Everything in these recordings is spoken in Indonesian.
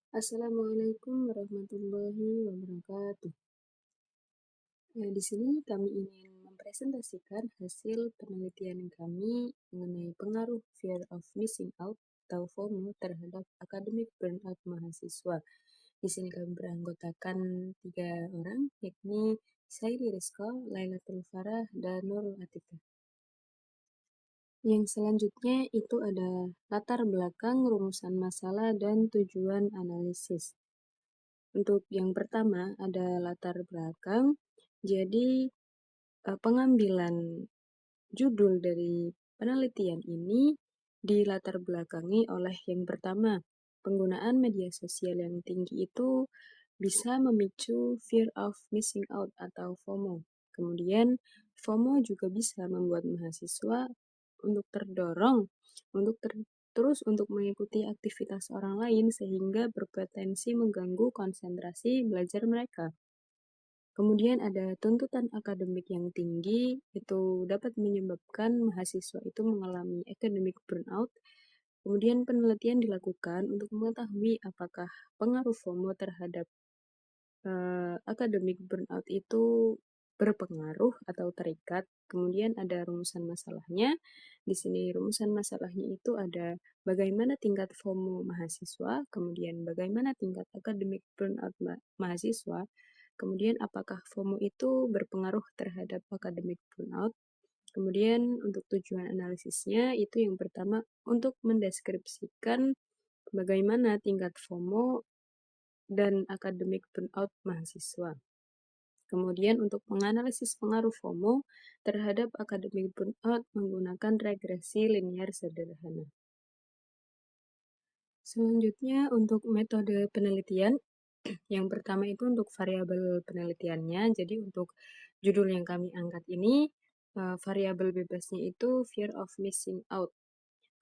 Assalamualaikum warahmatullahi wabarakatuh. Di sini kami ingin mempresentasikan hasil penelitian kami mengenai pengaruh fear of missing out atau FOMO terhadap academic burnout mahasiswa. Di sini kami beranggotakan 3 orang, yakni Saili Rizko, Lailatul Farah, dan Nurul Atikah. Yang selanjutnya itu ada latar belakang, rumusan masalah, dan tujuan analisis. Untuk yang pertama ada latar belakang. Jadi pengambilan judul dari penelitian ini dilatar belakangi oleh yang pertama, penggunaan media sosial yang tinggi itu bisa memicu fear of missing out atau FOMO. Kemudian FOMO juga bisa membuat mahasiswa untuk terdorong untuk terus untuk mengikuti aktivitas orang lain sehingga berpotensi mengganggu konsentrasi belajar mereka. Kemudian ada tuntutan akademik yang tinggi, itu dapat menyebabkan mahasiswa itu mengalami academic burnout. Kemudian penelitian dilakukan untuk mengetahui apakah pengaruh FOMO terhadap academic burnout itu berpengaruh atau terikat. Kemudian ada rumusan masalahnya. Di sini rumusan masalahnya itu ada bagaimana tingkat FOMO mahasiswa, kemudian bagaimana tingkat academic burnout mahasiswa, kemudian apakah FOMO itu berpengaruh terhadap academic burnout. Kemudian untuk tujuan analisisnya itu yang pertama untuk mendeskripsikan bagaimana tingkat FOMO dan academic burnout mahasiswa. Kemudian untuk menganalisis pengaruh FOMO terhadap academic burnout menggunakan regresi linear sederhana. Selanjutnya untuk metode penelitian, yang pertama itu untuk variabel penelitiannya. Jadi untuk judul yang kami angkat ini, variabel bebasnya itu fear of missing out.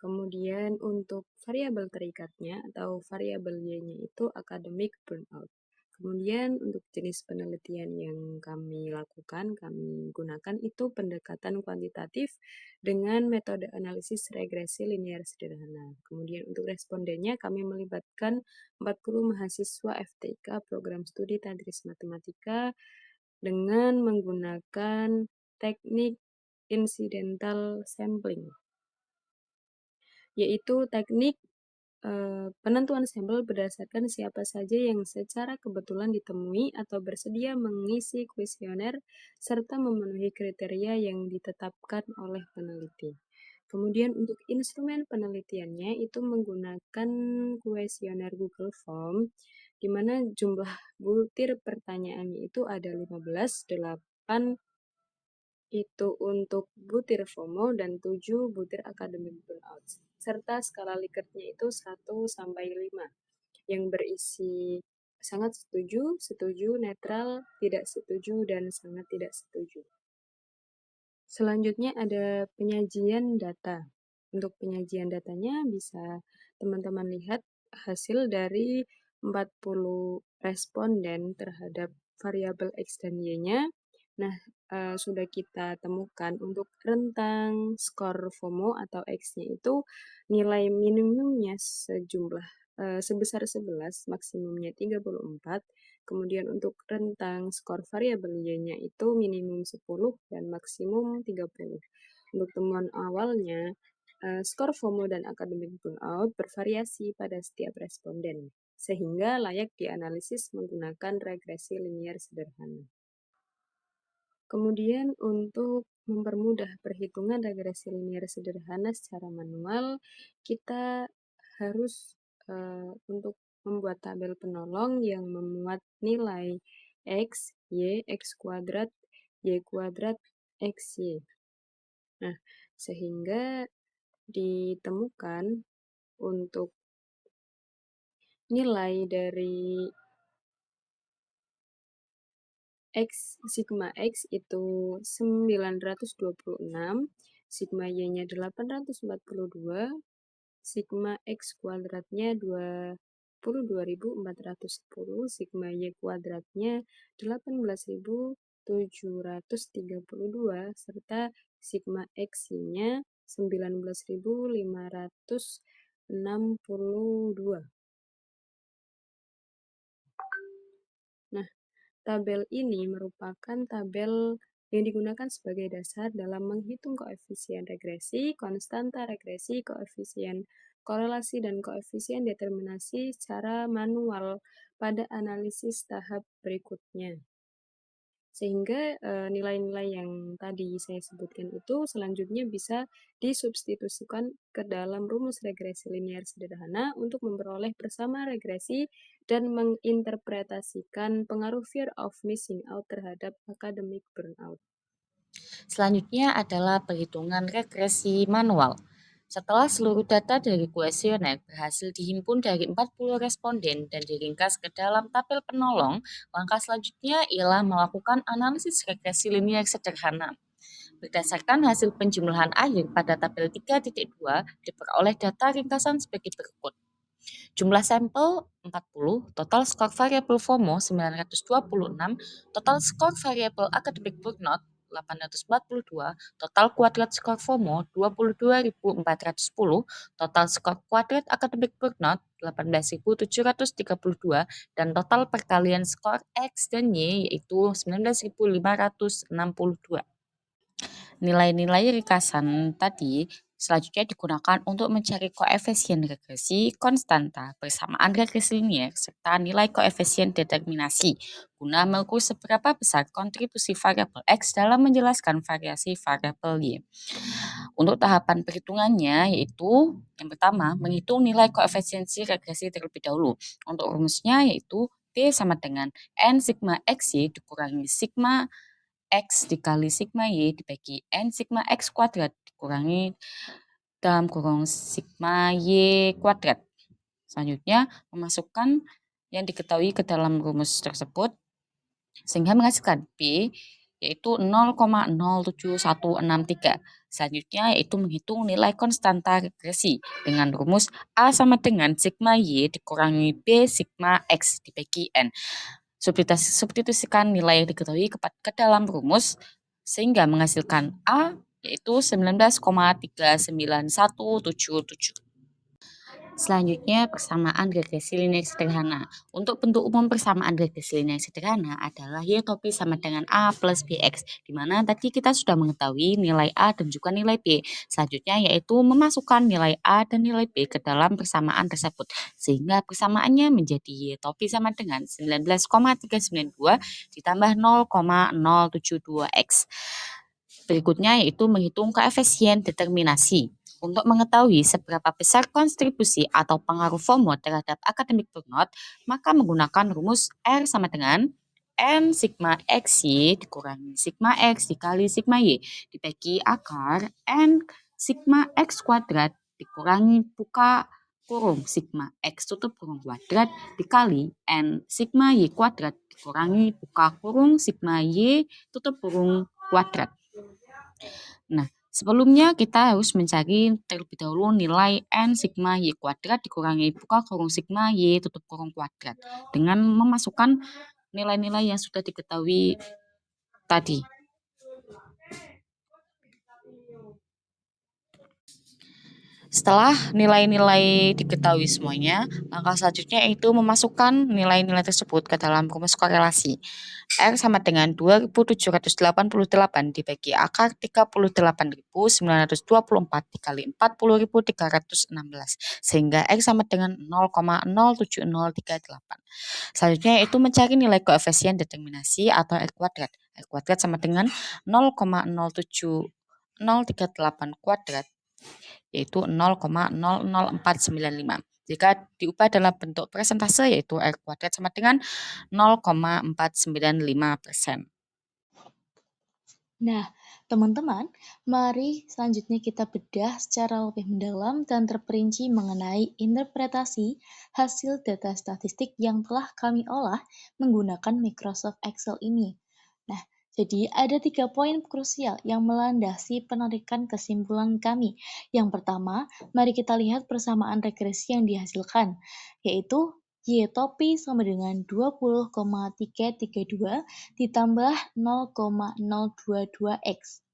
Kemudian untuk variabel terikatnya atau variabel Y-nya itu academic burnout. Kemudian untuk jenis penelitian yang kami lakukan, kami gunakan itu pendekatan kuantitatif dengan metode analisis regresi linear sederhana. Kemudian untuk respondennya kami melibatkan 40 mahasiswa FTIK program studi Tadris Matematika dengan menggunakan teknik incidental sampling, yaitu teknik penentuan sampel berdasarkan siapa saja yang secara kebetulan ditemui atau bersedia mengisi kuesioner serta memenuhi kriteria yang ditetapkan oleh peneliti. Kemudian untuk instrumen penelitiannya itu menggunakan kuesioner Google Form, di mana jumlah butir pertanyaannya itu ada 15, 8 itu untuk butir FOMO dan 7 butir academic burnout. Serta skala Likert-nya itu 1 sampai 5 yang berisi sangat setuju, setuju, netral, tidak setuju, dan sangat tidak setuju. Selanjutnya ada penyajian data. Untuk penyajian datanya bisa teman-teman lihat hasil dari 40 responden terhadap variabel X dan Y-nya. Nah, sudah kita temukan untuk rentang skor FOMO atau X-nya itu nilai minimumnya sebesar 11, maksimumnya 34. Kemudian untuk rentang skor variabel Y-nya itu minimum 10 dan maksimum 30. Untuk temuan awalnya, skor FOMO dan academic burnout bervariasi pada setiap responden, sehingga layak dianalisis menggunakan regresi linear sederhana. Kemudian untuk mempermudah perhitungan regresi linear sederhana secara manual, kita harus untuk membuat tabel penolong yang memuat nilai X, Y, X kuadrat, Y kuadrat, XY. Nah, sehingga ditemukan untuk nilai dari sigma X itu 926, sigma Y-nya 842, sigma X kuadratnya 22.410, sigma Y kuadratnya 18.732, serta sigma X-nya 19.562. Tabel ini merupakan tabel yang digunakan sebagai dasar dalam menghitung koefisien regresi, konstanta regresi, koefisien korelasi, dan koefisien determinasi secara manual pada analisis tahap berikutnya. Sehingga nilai-nilai yang tadi saya sebutkan itu selanjutnya bisa disubstitusikan ke dalam rumus regresi linear sederhana untuk memperoleh persamaan regresi dan menginterpretasikan pengaruh fear of missing out terhadap academic burnout. Selanjutnya adalah perhitungan regresi manual. Setelah seluruh data dari kuesioner berhasil dihimpun dari 40 responden dan diringkas ke dalam tabel penolong, langkah selanjutnya ialah melakukan analisis regresi linear sederhana. Berdasarkan hasil penjumlahan akhir pada tabel 3.2, diperoleh data ringkasan sebagai berikut. Jumlah sampel 40, total skor variabel FOMO 926, total skor variabel academic burnout 842, total kuadrat skor FOMO 22.410, total skor kuadrat academic burnout 18.732, dan total perkalian skor X dan Y yaitu 19.562. Nilai-nilai ringkasan tadi selanjutnya digunakan untuk mencari koefisien regresi, konstanta, persamaan regresi linear, serta nilai koefisien determinasi guna mengukur seberapa besar kontribusi variabel X dalam menjelaskan variasi variabel Y. Untuk tahapan perhitungannya yaitu yang pertama, menghitung nilai koefisiensi regresi terlebih dahulu. Untuk rumusnya yaitu T sama dengan N sigma XY dikurangi sigma X dikali sigma Y dibagi N sigma X kuadrat dikurangi dalam kurung sigma Y kuadrat. Selanjutnya, memasukkan yang diketahui ke dalam rumus tersebut sehingga menghasilkan B yaitu 0,07163. Selanjutnya yaitu menghitung nilai konstanta regresi dengan rumus A sama dengan sigma Y dikurangi B sigma X dibagi N. Substitusikan nilai yang diketahui ke dalam rumus sehingga menghasilkan A yaitu 19,39177. Selanjutnya persamaan regresi linear sederhana. Untuk bentuk umum persamaan regresi linear sederhana adalah Y topi sama dengan A plus BX, di mana tadi kita sudah mengetahui nilai A dan juga nilai B. Selanjutnya yaitu memasukkan nilai A dan nilai B ke dalam persamaan tersebut, sehingga persamaannya menjadi Y topi sama dengan 19,392 ditambah 0,072X. Berikutnya yaitu menghitung koefisien determinasi. Untuk mengetahui seberapa besar kontribusi atau pengaruh FOMO terhadap academic burnout, maka menggunakan rumus R sama dengan N sigma XY dikurangi sigma X dikali sigma Y dibagi akar N sigma X kuadrat dikurangi buka kurung sigma X tutup kurung kuadrat dikali N sigma Y kuadrat dikurangi buka kurung sigma Y tutup kurung kuadrat. Nah, sebelumnya kita harus mencari terlebih dahulu nilai N sigma Y kuadrat dikurangi buka kurung sigma Y tutup kurung kuadrat dengan memasukkan nilai-nilai yang sudah diketahui tadi. Setelah nilai-nilai diketahui semuanya, langkah selanjutnya yaitu memasukkan nilai-nilai tersebut ke dalam rumus korelasi. R sama dengan 2788 dibagi akar 38.924 dikali 40.316 sehingga R sama dengan 0,07038. Selanjutnya yaitu mencari nilai koefisien determinasi atau R kuadrat. R kuadrat sama dengan 0,07038 kuadrat yaitu 0,00495. Jika diubah dalam bentuk persentase yaitu R kuadrat sama dengan 0,495%. Nah, teman-teman, mari selanjutnya kita bedah secara lebih mendalam dan terperinci mengenai interpretasi hasil data statistik yang telah kami olah menggunakan Microsoft Excel ini. Nah, jadi ada 3 poin krusial yang melandasi penarikan kesimpulan kami. Yang pertama, mari kita lihat persamaan regresi yang dihasilkan, yaitu Y topi sama dengan 20,332 ditambah 0,022X.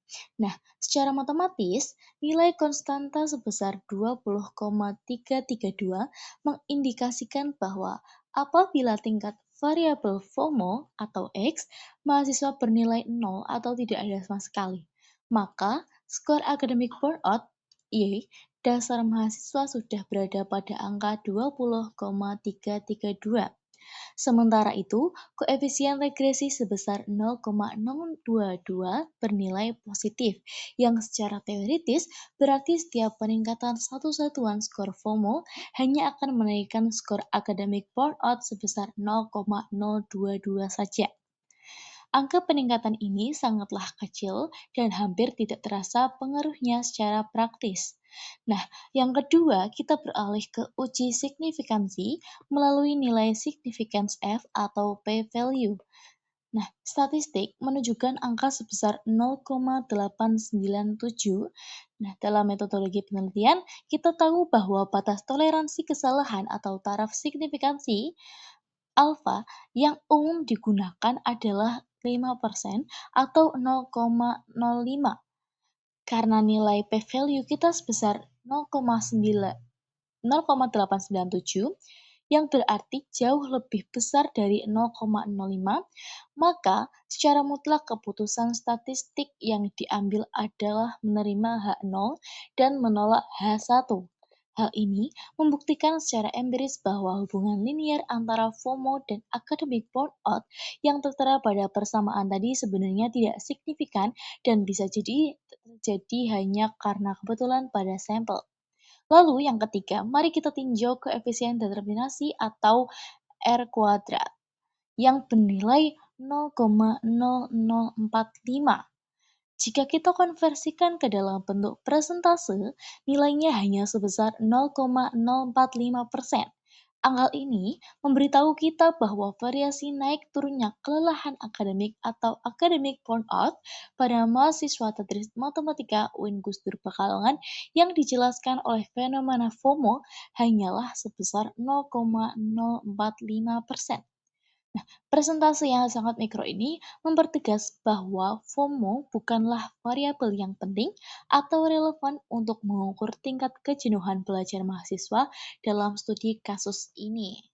Nah, secara matematis, nilai konstanta sebesar 20,332 mengindikasikan bahwa apabila tingkat variabel FOMO atau X mahasiswa bernilai 0 atau tidak ada sama sekali, maka skor akademik burnout Y dasar mahasiswa sudah berada pada angka 20,332. Sementara itu, koefisien regresi sebesar 0,022 bernilai positif, yang secara teoritis berarti setiap peningkatan satu satuan skor FOMO hanya akan menaikkan skor akademik burnout sebesar 0,022 saja. Angka peningkatan ini sangatlah kecil dan hampir tidak terasa pengaruhnya secara praktis. Nah, yang kedua, kita beralih ke uji signifikansi melalui nilai significance F atau p-value. Nah, statistik menunjukkan angka sebesar 0,897. Nah, dalam metodologi penelitian, kita tahu bahwa batas toleransi kesalahan atau taraf signifikansi alfa yang umum digunakan adalah 5% atau 0,05. Karena nilai p-value kita sebesar 0,897 yang berarti jauh lebih besar dari 0,05, maka secara mutlak keputusan statistik yang diambil adalah menerima H0 dan menolak H1. Hal ini membuktikan secara empiris bahwa hubungan linier antara FOMO dan academic burnout yang tertera pada persamaan tadi sebenarnya tidak signifikan dan bisa jadi terjadi hanya karena kebetulan pada sampel. Lalu yang ketiga, mari kita tinjau koefisien determinasi atau R kuadrat yang bernilai 0,0045. Jika kita konversikan ke dalam bentuk persentase, nilainya hanya sebesar 0,045%. Angka ini memberitahu kita bahwa variasi naik turunnya kelelahan akademik atau academic burnout pada mahasiswa tadris matematika UIN Gus Dur Pekalongan yang dijelaskan oleh fenomena FOMO hanyalah sebesar 0,045%. Persentase yang sangat mikro ini mempertegas bahwa FOMO bukanlah variabel yang penting atau relevan untuk mengukur tingkat kejenuhan belajar mahasiswa dalam studi kasus ini.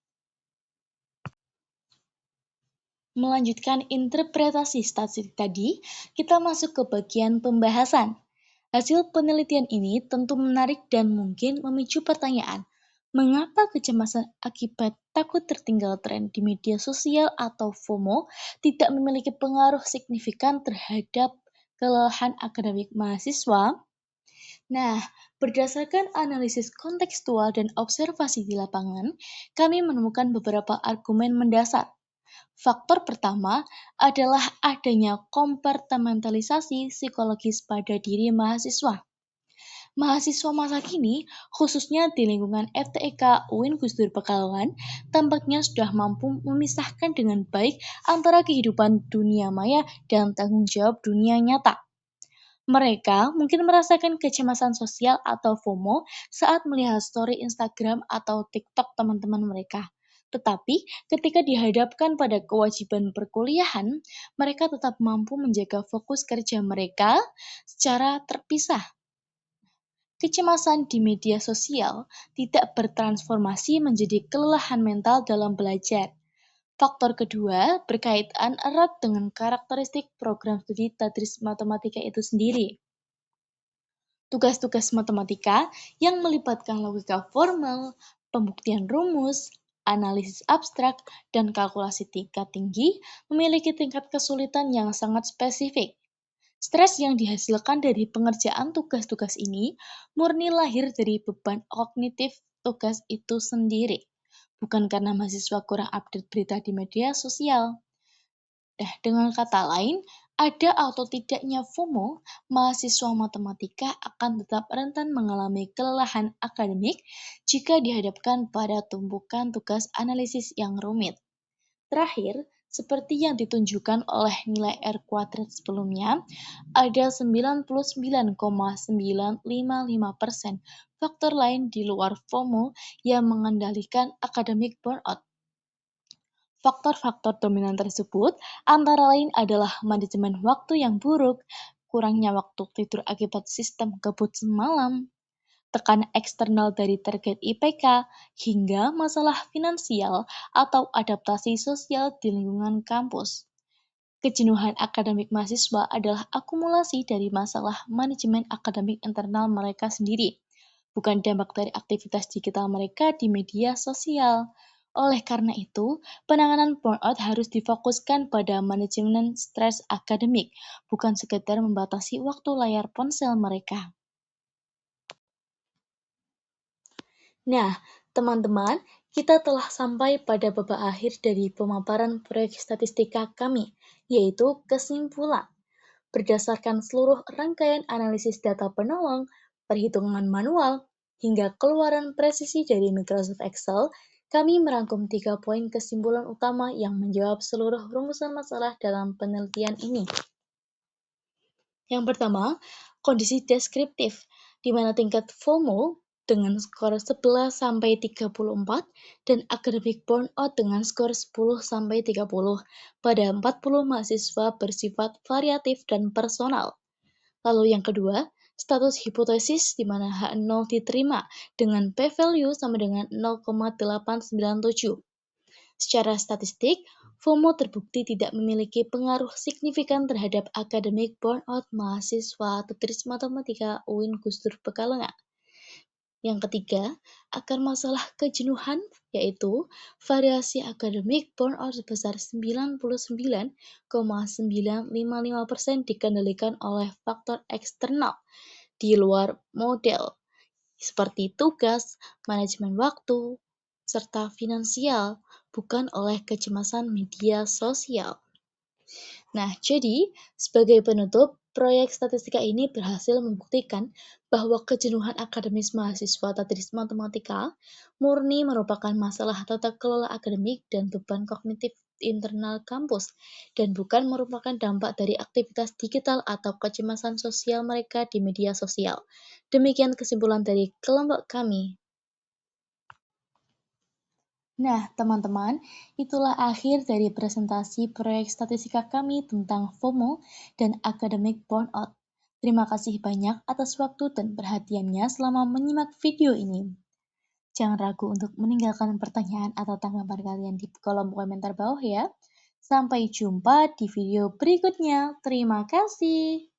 Melanjutkan interpretasi statistik tadi, kita masuk ke bagian pembahasan. Hasil penelitian ini tentu menarik dan mungkin memicu pertanyaan. Mengapa kecemasan akibat takut tertinggal tren di media sosial atau FOMO tidak memiliki pengaruh signifikan terhadap kelelahan akademik mahasiswa? Nah, berdasarkan analisis kontekstual dan observasi di lapangan, kami menemukan beberapa argumen mendasar. Faktor pertama adalah adanya kompartementalisasi psikologis pada diri mahasiswa. Mahasiswa masa kini, khususnya di lingkungan FTIK UIN Gus Dur Pekalongan, tampaknya sudah mampu memisahkan dengan baik antara kehidupan dunia maya dan tanggung jawab dunia nyata. Mereka mungkin merasakan kecemasan sosial atau FOMO saat melihat story Instagram atau TikTok teman-teman mereka. Tetapi ketika dihadapkan pada kewajiban perkuliahan, mereka tetap mampu menjaga fokus kerja mereka secara terpisah. Kecemasan di media sosial tidak bertransformasi menjadi kelelahan mental dalam belajar. Faktor kedua berkaitan erat dengan karakteristik program studi tadris matematika itu sendiri. Tugas-tugas matematika yang melibatkan logika formal, pembuktian rumus, analisis abstrak, dan kalkulasi tingkat tinggi memiliki tingkat kesulitan yang sangat spesifik. Stres yang dihasilkan dari pengerjaan tugas-tugas ini murni lahir dari beban kognitif tugas itu sendiri, bukan karena mahasiswa kurang update berita di media sosial. Nah, dengan kata lain, ada atau tidaknya FOMO, mahasiswa matematika akan tetap rentan mengalami kelelahan akademik jika dihadapkan pada tumpukan tugas analisis yang rumit. Terakhir, seperti yang ditunjukkan oleh nilai R kuadrat sebelumnya, ada 99,955% faktor lain di luar FOMO yang mengendalikan academic burnout. Faktor-faktor dominan tersebut antara lain adalah manajemen waktu yang buruk, kurangnya waktu tidur akibat sistem kebut semalam, tekanan eksternal dari target IPK, hingga masalah finansial atau adaptasi sosial di lingkungan kampus. Kejenuhan akademik mahasiswa adalah akumulasi dari masalah manajemen akademik internal mereka sendiri, bukan dampak dari aktivitas digital mereka di media sosial. Oleh karena itu, penanganan burnout harus difokuskan pada manajemen stres akademik, bukan sekedar membatasi waktu layar ponsel mereka. Nah, teman-teman, kita telah sampai pada babak akhir dari pemaparan proyek statistika kami, yaitu kesimpulan. Berdasarkan seluruh rangkaian analisis data penolong, perhitungan manual, hingga keluaran presisi dari Microsoft Excel, kami merangkum 3 poin kesimpulan utama yang menjawab seluruh rumusan masalah dalam penelitian ini. Yang pertama, kondisi deskriptif, di mana tingkat FOMO dengan skor 11-34 dan academic burnout dengan skor 10-30 pada 40 mahasiswa bersifat variatif dan personal. Lalu yang kedua, status hipotesis di mana H0 diterima dengan p-value sama dengan 0,897. Secara statistik, FOMO terbukti tidak memiliki pengaruh signifikan terhadap akademik burnout mahasiswa Tetris Matematika UIN Gus Dur Pekalongan. Yang ketiga, akar masalah kejenuhan, yaitu variasi akademik burnout sebesar 99,955% dikendalikan oleh faktor eksternal di luar model, seperti tugas, manajemen waktu, serta finansial, bukan oleh kecemasan media sosial. Nah, jadi sebagai penutup, proyek statistika ini berhasil membuktikan bahwa kejenuhan akademis mahasiswa Tetris Matematika murni merupakan masalah tata kelola akademik dan beban kognitif internal kampus, dan bukan merupakan dampak dari aktivitas digital atau kecemasan sosial mereka di media sosial. Demikian kesimpulan dari kelompok kami. Nah, teman-teman, itulah akhir dari presentasi proyek statistika kami tentang FOMO dan academic burnout. Terima kasih banyak atas waktu dan perhatiannya selama menyimak video ini. Jangan ragu untuk meninggalkan pertanyaan atau tanggapan kalian di kolom komentar bawah ya. Sampai jumpa di video berikutnya. Terima kasih.